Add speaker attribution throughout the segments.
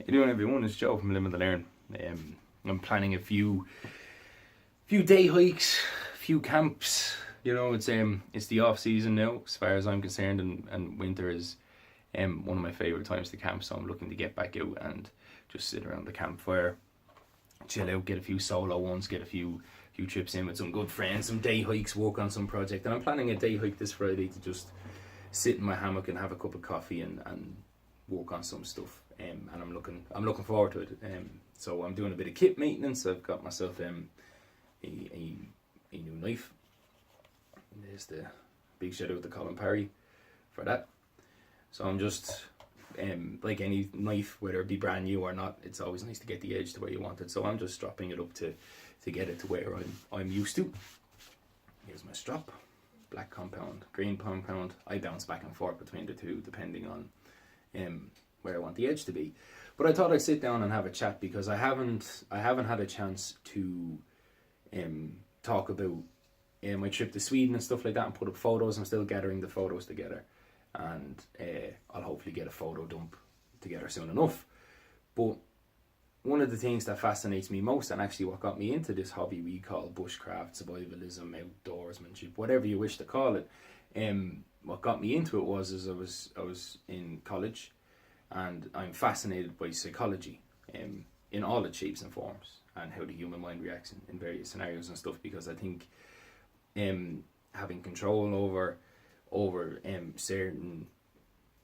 Speaker 1: How you doing, everyone? It's Joe from Limit to Learn. I'm planning a few day hikes, a few camps. You know, it's the off season now, as far as I'm concerned, and winter is one of my favorite times to camp. So I'm looking to get back out and just sit around the campfire, chill out, get a few solo ones, get a few trips in with some good friends, some day hikes, work on some project. And I'm planning a day hike this Friday to just sit in my hammock and have a cup of coffee and work on some stuff. And I'm looking forward to it. So I'm doing a bit of kit maintenance. I've got myself a new knife. And there's the big shout out to Colin Parry for that. So I'm just like any knife, whether it be brand new or not, it's always nice to get the edge to where you want it. So I'm just strapping it up to get it to where I'm used to. Here's my strap. Black compound, green compound. I bounce back and forth between the two depending on where I want the edge to be. But I thought I'd sit down and have a chat because I haven't had a chance to talk about my trip to Sweden and stuff like that and put up photos. I'm still gathering the photos together, and I'll hopefully get a photo dump together soon enough. But one of the things that fascinates me most, and actually what got me into this hobby we call bushcraft, survivalism, outdoorsmanship, whatever you wish to call it, what got me into it was I was in college, and I'm fascinated by psychology in all its shapes and forms, and how the human mind reacts in various scenarios and stuff, because I think having control over certain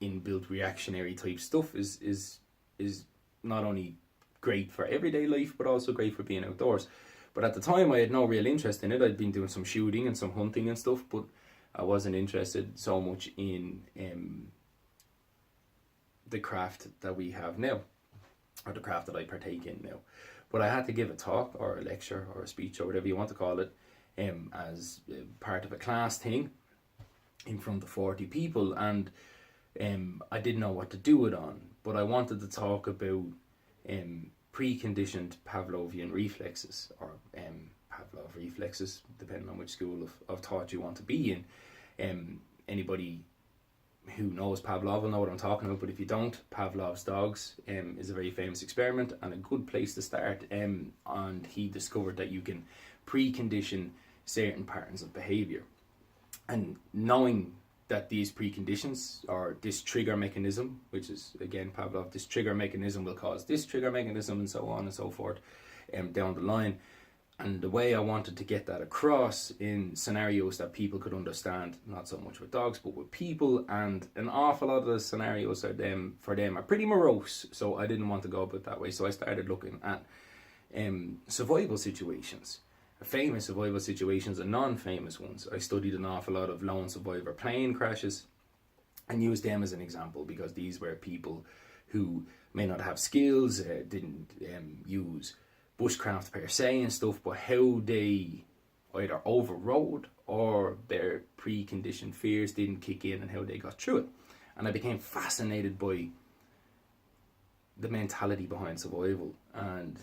Speaker 1: inbuilt reactionary type stuff is not only great for everyday life but also great for being outdoors. But at the time I had no real interest in it. I'd been doing some shooting and some hunting and stuff, but I wasn't interested so much in the craft that we have now, or the craft that I partake in now. But I had to give a talk or a lecture or a speech or whatever you want to call it, as part of a class thing in front of 40 people, and I didn't know what to do it on, but I wanted to talk about preconditioned Pavlovian reflexes, or Pavlov reflexes, depending on which school of thought you want to be in. Anybody who knows Pavlov will know what I'm talking about, but if you don't, Pavlov's dogs is a very famous experiment and a good place to start. And he discovered that you can precondition certain patterns of behavior, and knowing that these preconditions, or this trigger mechanism, which is again Pavlov, this trigger mechanism will cause this trigger mechanism, and so on and so forth down the line. And the way I wanted to get that across in scenarios that people could understand, not so much with dogs but with people, and an awful lot of the scenarios for them are pretty morose, so I didn't want to go about that way. So I started looking at survival situations, famous survival situations and non-famous ones. I studied an awful lot of lone survivor plane crashes and used them as an example, because these were people who may not have skills, didn't use bushcraft per se and stuff, but how they either overrode or their preconditioned fears didn't kick in and how they got through it. And I became fascinated by the mentality behind survival, and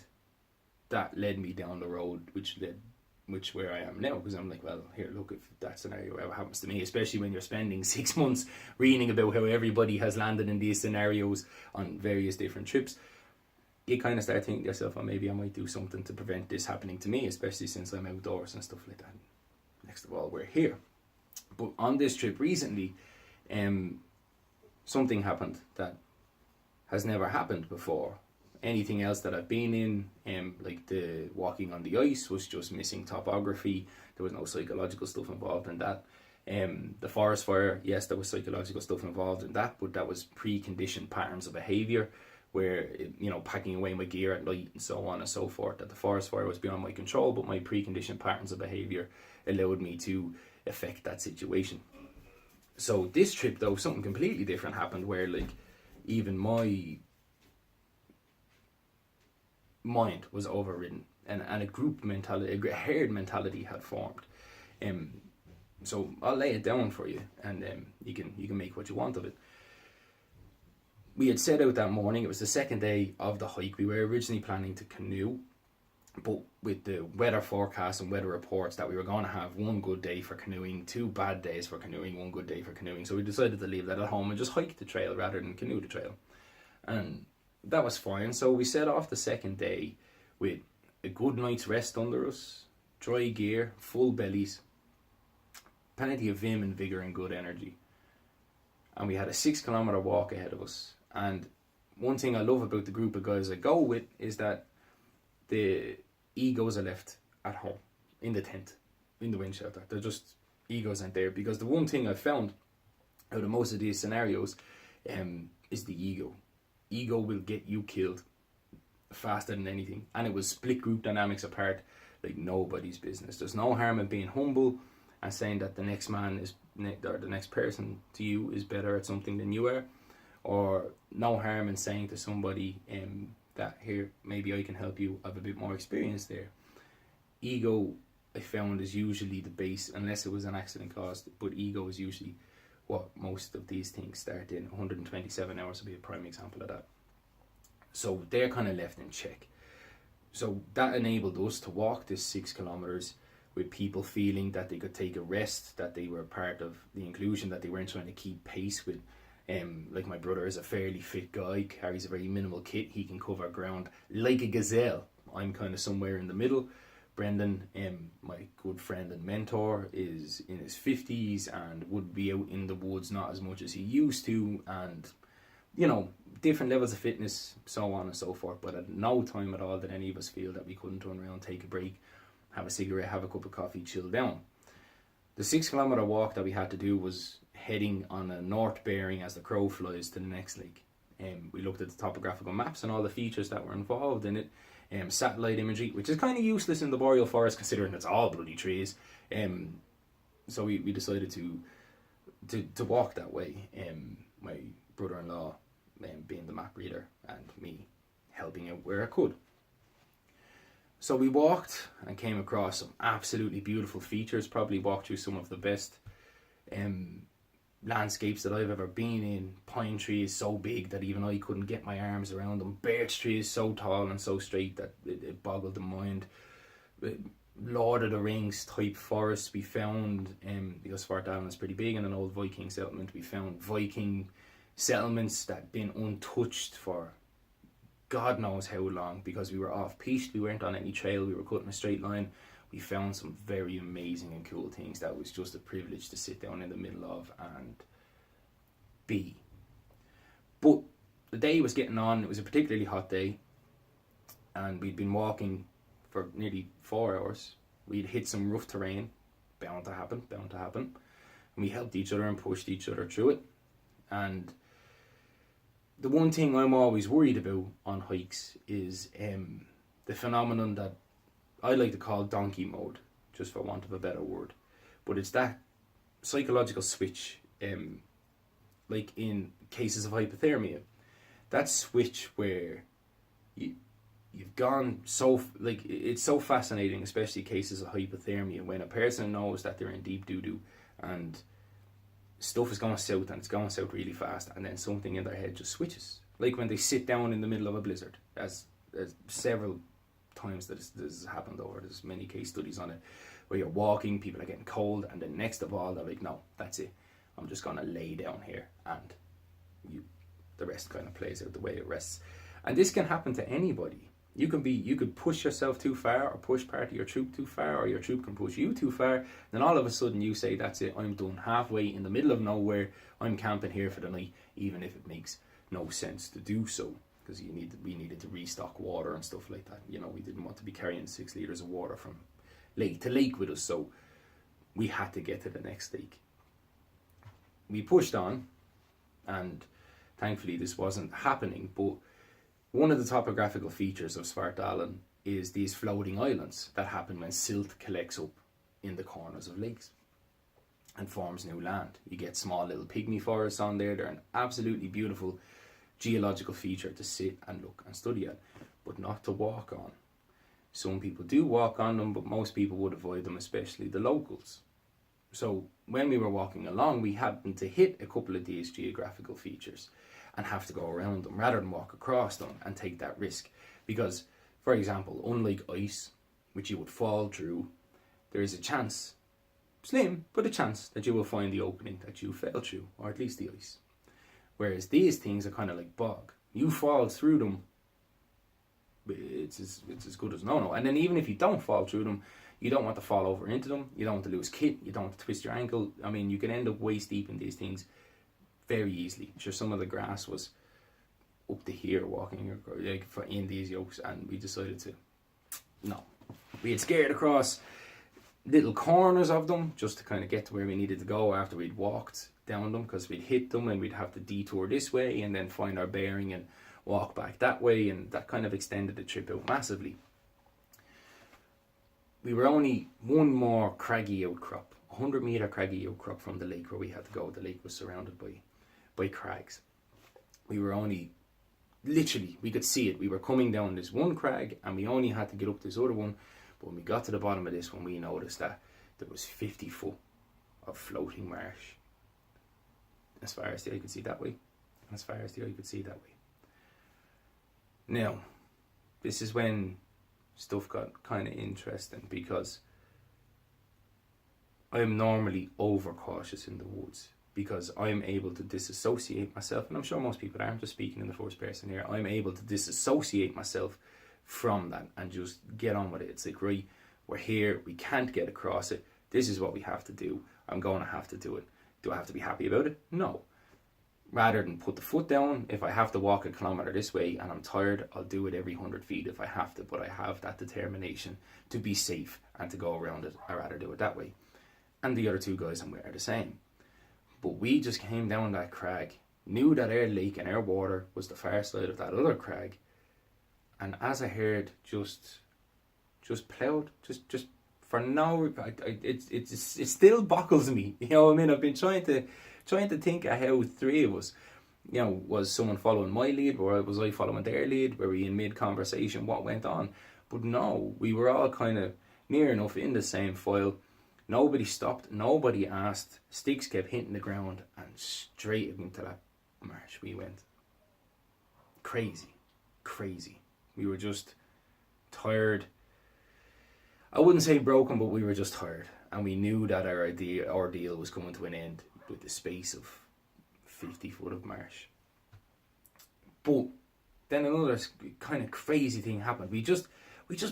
Speaker 1: that led me down the road which where I am now, because I'm like, well, here, look, if that scenario ever happens to me, especially when you're spending 6 months reading about how everybody has landed in these scenarios on various different trips, you kind of start thinking to yourself, well, maybe I might do something to prevent this happening to me, especially since I'm outdoors and stuff like that. Next of all, we're here. But on this trip recently, something happened that has never happened before. Anything else that I've been in, like the walking on the ice, was just missing topography. There was no psychological stuff involved in that. The forest fire, yes, there was psychological stuff involved in that, but that was preconditioned patterns of behavior, where, packing away my gear at night and so on and so forth, that the forest fire was beyond my control, but my preconditioned patterns of behavior allowed me to affect that situation. So this trip, though, something completely different happened, where like even my mind was overridden, and a group mentality, a herd mentality had formed. So I'll lay it down for you, and you can make what you want of it. We had set out that morning. It was the second day of the hike. We were originally planning to canoe, but with the weather forecast and weather reports that we were going to have one good day for canoeing, 2 bad days for canoeing, 1 good day for canoeing, so we decided to leave that at home and just hike the trail rather than canoe the trail. And that was fine. So we set off the second day with a good night's rest under us, dry gear, full bellies, plenty of vim and vigour and good energy. And we had a 6 kilometre walk ahead of us. And one thing I love about the group of guys I go with is that the egos are left at home, in the tent, in the wind shelter. They're just, egos aren't there. Because the one thing I've found out of most of these scenarios is the ego. Ego will get you killed faster than anything. And it will split group dynamics apart like nobody's business. There's no harm in being humble and saying that the next man is, or the next person to you is better at something than you are. Or no harm in saying to somebody that, here, maybe I can help you, I have a bit more experience there. Ego, I found, is usually the base, unless it was an accident caused, but ego is usually what most of these things start in. 127 hours would be a prime example of that. So they're kind of left in check. So that enabled us to walk this 6 kilometers with people feeling that they could take a rest, that they were part of the inclusion, that they weren't trying to keep pace with. Like my brother is a fairly fit guy, carries a very minimal kit, he can cover ground like a gazelle. I'm kind of somewhere in the middle. Brendan, my good friend and mentor, is in his 50s and would be out in the woods not as much as he used to, and you know, different levels of fitness, so on and so forth. But at no time at all did any of us feel that we couldn't turn around, take a break, have a cigarette, have a cup of coffee, chill down. The 6 kilometre walk that we had to do was heading on a north bearing as the crow flies to the next lake. We looked at the topographical maps and all the features that were involved in it. Satellite imagery, which is kind of useless in the boreal forest considering it's all bloody trees. So we decided to walk that way. My brother-in-law being the map reader and me helping out where I could. So we walked and came across some absolutely beautiful features, probably walked through some of the best landscapes that I've ever been in. Pine trees so big that even I couldn't get my arms around them. Birch trees so tall and so straight that it boggled the mind. Lord of the Rings type forests we found, because Svartallen is pretty big and an old Viking settlement. We found Viking settlements that had been untouched for God knows how long, because we were off-piste, we weren't on any trail, we were cutting a straight line. We found some very amazing and cool things that was just a privilege to sit down in the middle of and be. But the day was getting on, it was a particularly hot day, and we'd been walking for nearly 4 hours. We'd hit some rough terrain, bound to happen. And we helped each other and pushed each other through it. And the one thing I'm always worried about on hikes is the phenomenon that I like to call donkey mode, just for want of a better word. But it's that psychological switch, like in cases of hypothermia. That switch where you've gone so, like, it's so fascinating, especially cases of hypothermia, when a person knows that they're in deep doo-doo and stuff is going south and it's going south really fast, and then something in their head just switches. Like when they sit down in the middle of a blizzard, as several times that this has happened over, there's many case studies on it, where you're walking, people are getting cold, and then next of all they're like, no, that's it, I'm just going to lay down here, and the rest kind of plays out the way it rests. And this can happen to anybody. You could push yourself too far, or push part of your troop too far, or your troop can push you too far. Then all of a sudden you say, that's it, I'm done. Halfway in the middle of nowhere, I'm camping here for the night, even if it makes no sense to do so, because we needed to restock water and stuff like that. You know, we didn't want to be carrying 6 litres of water from lake to lake with us, so we had to get to the next lake. We pushed on, and thankfully this wasn't happening, but one of the topographical features of Svartallen is these floating islands that happen when silt collects up in the corners of lakes and forms new land. You get small little pygmy forests on there. They're an absolutely beautiful geological feature to sit and look and study at, but not to walk on. Some people do walk on them, but most people would avoid them, especially the locals. So when we were walking along, we happened to hit a couple of these geographical features and have to go around them rather than walk across them and take that risk. Because, for example, unlike ice, which you would fall through, there is a chance, slim, but a chance that you will find the opening that you fell through, or at least the ice. Whereas these things are kind of like bog. You fall through them, it's as good as no. And then even if you don't fall through them, you don't want to fall over into them. You don't want to lose kit. You don't want to twist your ankle. I mean, you can end up waist deep in these things very easily. Sure, some of the grass was up to here walking like in these yokes, and we decided to no. We had scared across little corners of them just to kind of get to where we needed to go after we'd walked down them, because we'd hit them and we'd have to detour this way and then find our bearing and walk back that way, and that kind of extended the trip out massively. We were only one more craggy outcrop, 100 metre craggy outcrop from the lake where we had to go. The lake was surrounded by crags. We were only, literally, we could see it. We were coming down this one crag and we only had to get up this other one. But when we got to the bottom of this one, we noticed that there was 50 foot of floating marsh. As far as the eye could see that way, and as far as the eye could see that way. Now, this is when stuff got kind of interesting, because I'm normally overcautious in the woods, because I'm able to disassociate myself, and I'm sure most people are. I'm just speaking in the first person here. I'm able to disassociate myself from that and just get on with it. It's like, right, we're here, we can't get across it, this is what we have to do, I'm going to have to do it. Do I have to be happy about it? No. Rather than put the foot down, if I have to walk a kilometre this way and I'm tired, I'll do it every 100 feet if I have to, but I have that determination to be safe and to go around it. I'd rather do it that way. And the other two guys I'm with are the same. But we just came down that crag, knew that our lake and our water was the far side of that other crag, and as I heard, just ploughed, just for no, it still boggles me. You know what I mean? I've been trying to think of how three of us, you know, was someone following my lead, or was I following their lead? Were we in mid-conversation? What went on? But no, we were all kind of near enough in the same file. Nobody stopped, nobody asked. Sticks kept hitting the ground, and straight into that marsh we went. Crazy. We were just tired. I wouldn't say broken, but we were just tired. And we knew that our ordeal was coming to an end with the space of 50 foot of marsh. But then another kind of crazy thing happened. We just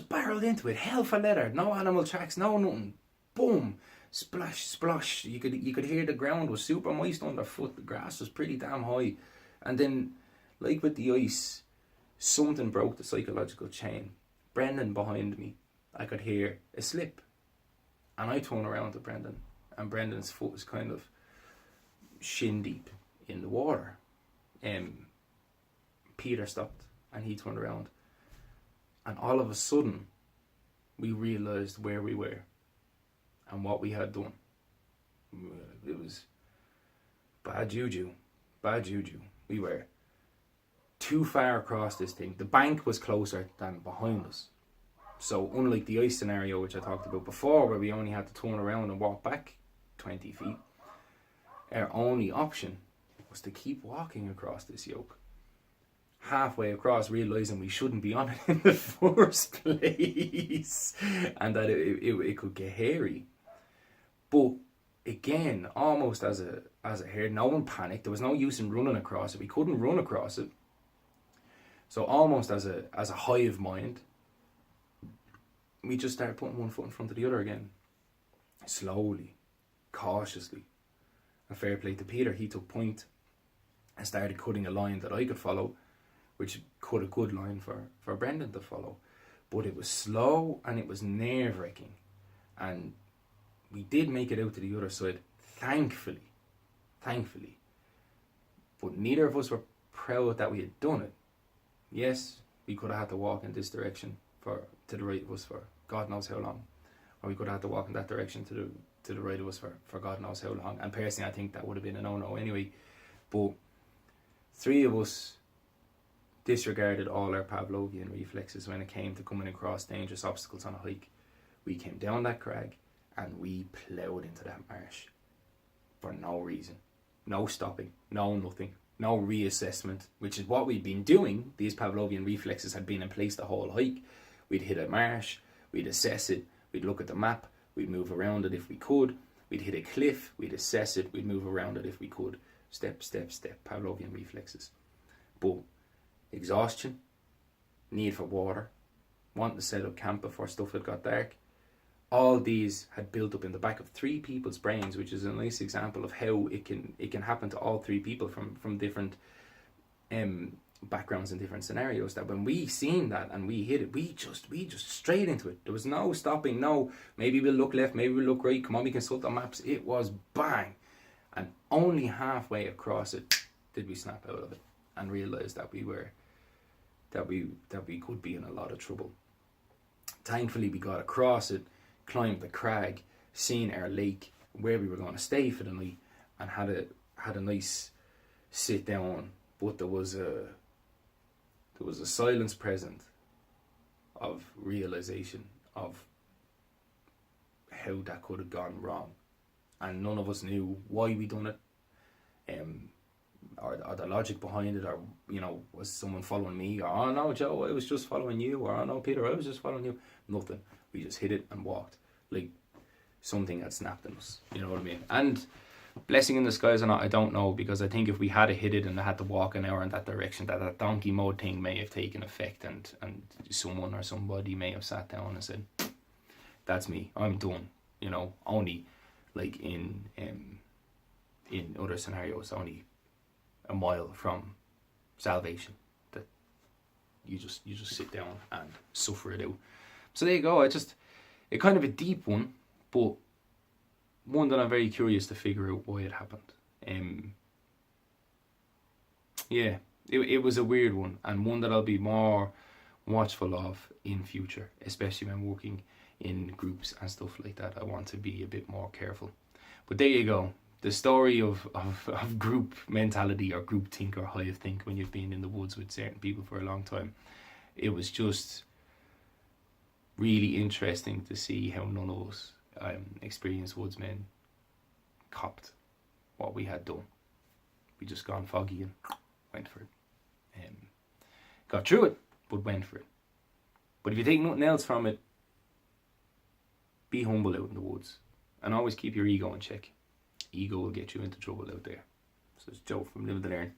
Speaker 1: barreled into it, hell for leather, no animal tracks, no nothing. Boom, splash, splosh. You could hear the ground was super moist underfoot. The grass was pretty damn high. And then, like with the ice, something broke the psychological chain. Brendan behind me, I could hear a slip. And I turned around to Brendan, and Brendan's foot was kind of shin deep in the water. Peter stopped and he turned around, and all of a sudden we realised where we were and what we had done. It was bad juju. We were too far across this thing. The bank was closer than behind us. So unlike the ice scenario which I talked about before, where we only had to turn around and walk back 20 feet, our only option was to keep walking across this yoke. Halfway across, realising we shouldn't be on it in the first place, and that it could get hairy. But again, almost as a herd, no one panicked. There was no use in running across it. We couldn't run across it. So almost as a hive mind, we just started putting one foot in front of the other again. Slowly, cautiously. And fair play to Peter, he took point and started cutting a line that I could follow, which cut a good line for Brendan to follow. But it was slow and it was nerve-wracking. And we did make it out to the other side, thankfully. But neither of us were proud that we had done it. Yes, we could have had to walk in this direction to the right of us for God knows how long. Or we could have had to walk in that direction to the right of us for God knows how long. And personally, I think that would have been a no-no anyway. But three of us disregarded all our Pavlovian reflexes when it came to coming across dangerous obstacles on a hike. We came down that crag and we ploughed into that marsh for no reason. No stopping, no nothing, no reassessment, which is what we'd been doing. These Pavlovian reflexes had been in place the whole hike. We'd hit a marsh, we'd assess it, we'd look at the map, we'd move around it if we could. We'd hit a cliff, we'd assess it, we'd move around it if we could. Step, step, step, Pavlovian reflexes. But exhaustion, need for water, wanting to set up camp before stuff had got dark. All these had built up in the back of three people's brains, which is a nice example of how it can happen to all three people from different backgrounds and different scenarios. That when we seen that and we hit it, we just straight into it. There was no stopping. No, maybe we'll look left, maybe we'll look right. Come on, we consult the maps. It was bang, and only halfway across it did we snap out of it and realize that we could be in a lot of trouble. Thankfully, we got across it, climbed the crag, seen our lake where we were going to stay for the night, and had a nice sit down. But there was a silence present of realization of how that could have gone wrong, and none of us knew why we done it, or the logic behind it, or was someone following me, or oh no Joe, I was just following you, or oh no Peter, I was just following you. Nothing. We just hit it and walked like something had snapped in us. You know what I mean? And blessing in disguise or not, I don't know, because I think if we had hit it and had to walk an hour in that direction, that donkey mode thing may have taken effect, and someone or somebody may have sat down and said, "That's me. I'm done." Only like in other scenarios, only a mile from salvation, that you just sit down and suffer it out. So there you go. It's kind of a deep one, but one that I'm very curious to figure out why it happened. It was a weird one, and one that I'll be more watchful of in future, especially when working in groups and stuff like that. I want to be a bit more careful. But there you go. The story of group mentality, or group think, or hive think, when you've been in the woods with certain people for a long time. It was just really interesting to see how none of us experienced woodsmen copped what we had done. We just gone foggy and went for it. Got through it, but went for it. But if you take nothing else from it, be humble out in the woods, and always keep your ego in check. Ego will get you into trouble out there. So it's Joe from Live to Learn.